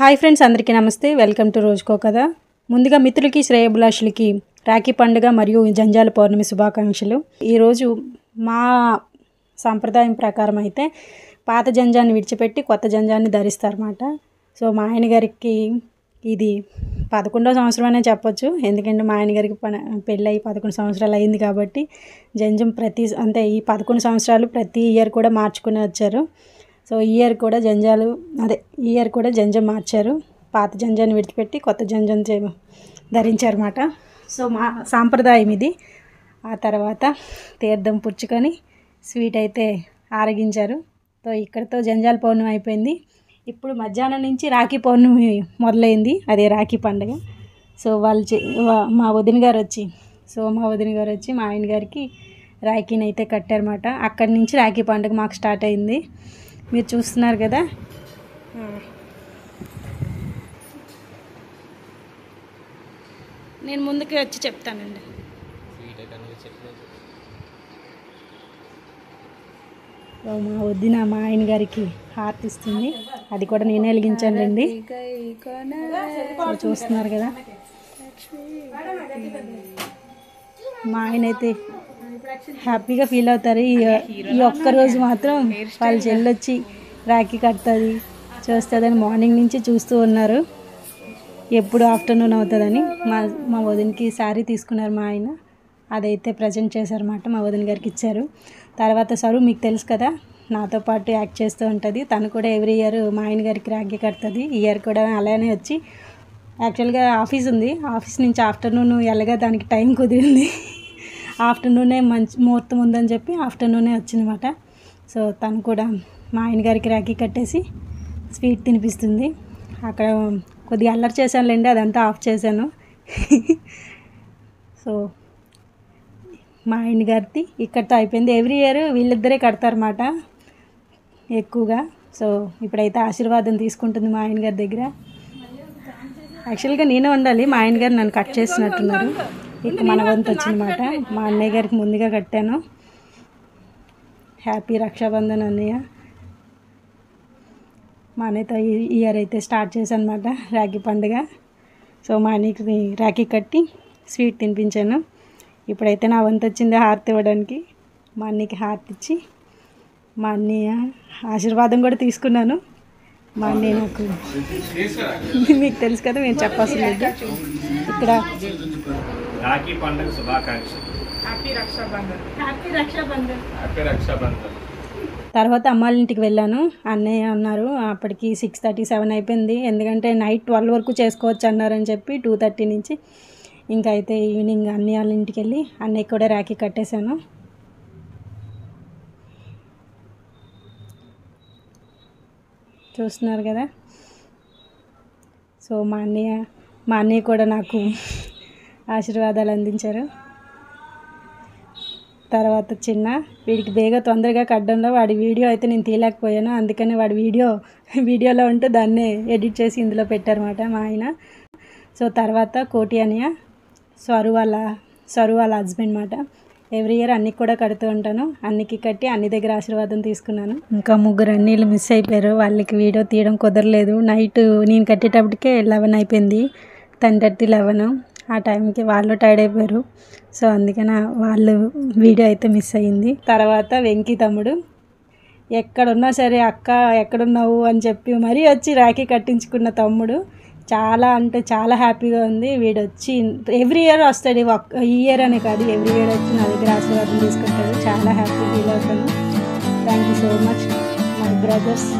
Hi friends, అందరికీ నమస్తే. Welcome to రోజుకో కథ. ముందుగా మిత్రులకి, శ్రేయోభిలాషులకి రాఖీ పండుగ మరియు జంజాల పౌర్ణమి శుభాకాంక్షలు. ఈరోజు మా సాంప్రదాయం ప్రకారం అయితే పాత జంజాన్ని విడిచిపెట్టి కొత్త జంజాన్ని ధరిస్తారన్నమాట. సో మా ఆయన గారికి ఇది 11వ సంవత్సరం అనే చెప్పొచ్చు. ఎందుకంటే మా ఆయన గారికి పెళ్ళి 11 సంవత్సరాలు అయింది కాబట్టి జంజం ఈ 11 సంవత్సరాలు ప్రతి ఇయర్ కూడా మార్చుకుని వచ్చారు. సో ఈ ఇయర్ కూడా జంజం మార్చారు. పాత జంజాన్ని విడిచిపెట్టి కొత్త జంజం ధరించారన్నమాట. సో మా సాంప్రదాయం ఇది. ఆ తర్వాత తీర్థం పుచ్చుకొని స్వీట్ అయితే ఆరగించారు. సో ఇక్కడితో జంజాల పౌర్ణమి అయిపోయింది. ఇప్పుడు మధ్యాహ్నం నుంచి రాఖీ పౌర్ణమి మొదలైంది, అదే రాఖీ పండుగ. సో మా వదిన గారు వచ్చి మా ఆయన గారికి రాఖీని అయితే కట్టారన్నమాట. అక్కడి నుంచి రాఖీ పండుగ మాకు స్టార్ట్ అయింది. మీరు చూస్తున్నారు కదా. నేను ముందుకు వచ్చి చెప్తానండి. మా వదిన మా ఆయన గారికి హారతి ఇస్తుంది. అది కూడా నేనే వెలిగించానండి. చూస్తున్నారు కదా. మా ఆయన అయితే హ్యాపీగా ఫీల్ అవుతారు. ఈ ఒక్కరోజు మాత్రం వాళ్ళ చెల్లొచ్చి రాఖీ కడుతుంది చూస్తుందని మార్నింగ్ నుంచి చూస్తూ ఉన్నారు. ఎప్పుడు ఆఫ్టర్నూన్ అవుతుందని మా వదినకి శారీ తీసుకున్నారు మా ఆయన. అదైతే ప్రజెంట్ చేశారన్నమాట, మా వదిన గారికి ఇచ్చారు. తర్వాత సరు మీకు తెలుసు కదా, నాతో పాటు యాక్ట్ చేస్తూ ఉంటుంది. తను కూడా ఎవ్రీ ఇయర్ మా ఆయన గారికి రాఖీ కడుతుంది. ఈ ఇయర్ కూడా అలానే వచ్చి, యాక్చువల్గా ఆఫీస్ ఉంది, ఆఫీస్ నుంచి ఆఫ్టర్నూన్ ఎలాగా దానికి టైం కుదిరింది. ఆఫ్టర్నూనే మంచి ముహూర్తం ఉందని చెప్పి ఆఫ్టర్నూనే వచ్చిందన్నమాట. సో తను కూడా మా ఆయన గారికి రాఖీ కట్టేసి స్వీట్ తినిపిస్తుంది. అక్కడ కొద్దిగా అల్లరి చేశానులేండి, అదంతా ఆఫ్ చేశాను. సో మా ఆయన గారిది ఇక్కడితో అయిపోయింది. ఎవ్రీ ఇయర్ వీళ్ళిద్దరే కడతారన్నమాట ఎక్కువగా. సో ఇప్పుడైతే ఆశీర్వాదం తీసుకుంటుంది మా ఆయన గారి దగ్గర. యాక్చువల్గా నేనే ఉండాలి, మా ఆయన గారు నన్ను కట్ చేసినట్టున్నారు. ఇక మన వంతు వచ్చిందన్నమాట. మా అన్నయ్య గారికి ముందుగా కట్టాను. హ్యాపీ రక్షాబంధన్ అన్నయ్య. మా అన్నయ్యతో ఈ ఇయర్ అయితే స్టార్ట్ చేశాను అనమాట రాఖీ పండుగ. సో మా అన్నయ్యకి రాఖీ కట్టి స్వీట్ తినిపించాను. ఇప్పుడైతే నా వంతు వచ్చింది హారతి ఇవ్వడానికి. మా అన్నయ్యకి హారతి ఇచ్చి మా అన్నయ్య ఆశీర్వాదం కూడా తీసుకున్నాను. మా అన్నయ్య నాకు మీకు తెలుసు కదా, నేను చెప్పాల్సిన లేదు. ఇక్కడ రాఖీ పండుగ శుభాకాంక్షలు. తర్వాత అమ్మాళ్ళ ఇంటికి వెళ్ళాను. అన్నయ్య అన్నారు అప్పటికి 6:37 అయిపోయింది. ఎందుకంటే నైట్ 12 వరకు చేసుకోవచ్చు అన్నారని చెప్పి 2:30 నుంచి ఇంకా అయితే ఈవినింగ్ అన్నయ్య వాళ్ళ ఇంటికి వెళ్ళి అన్నయ్య కూడా రాఖీ కట్టేశాను. చూస్తున్నారు కదా. సో మా అన్నయ్య కూడా నాకు ఆశీర్వాదాలు అందించారు. తర్వాత వీడికి తొందరగా కట్టడంలో వాడి వీడియో అయితే నేను తీయలేకపోయాను. అందుకని వాడి వీడియోలో ఉంటే దాన్నే ఎడిట్ చేసి ఇందులో పెట్టారన్నమాట మా ఆయన. సో తర్వాత కోటి అన్నయ్య స్వరు వాళ్ళ హస్బెండ్ అన్నమాట. ఎవ్రీ ఇయర్ అన్నికి కూడా కడుతూ ఉంటాను. అన్నికి కట్టి అన్ని దగ్గర ఆశీర్వాదం తీసుకున్నాను. ఇంకా 3 అన్నీళ్ళు మిస్ అయిపోయారు, వాళ్ళకి వీడియో తీయడం కుదరలేదు. నైట్ నేను కట్టేటప్పటికే 11 అయిపోయింది, 10:30, 11. ఆ టైంకి వాళ్ళు టైర్డ్ అయిపోయారు. సో అందుకని వాళ్ళు వీడియో అయితే మిస్ అయ్యింది. తర్వాత వెంకీ తమ్ముడు ఎక్కడున్నా సరే అక్క ఎక్కడున్నావు అని చెప్పి మరీ వచ్చి రాఖీ కట్టించుకున్న తమ్ముడు. చాలా అంటే చాలా హ్యాపీగా ఉంది. వీడు వచ్చి ఎవ్రీ ఇయర్ వస్తాడు, ఈ ఇయర్ అనే కాదు, ఎవ్రీ ఇయర్ వచ్చి నా దగ్గర ఆశీర్వాదం తీసుకుంటాడు. చాలా హ్యాపీ ఫీల్ అవుతాను. Thank you so much my brothers.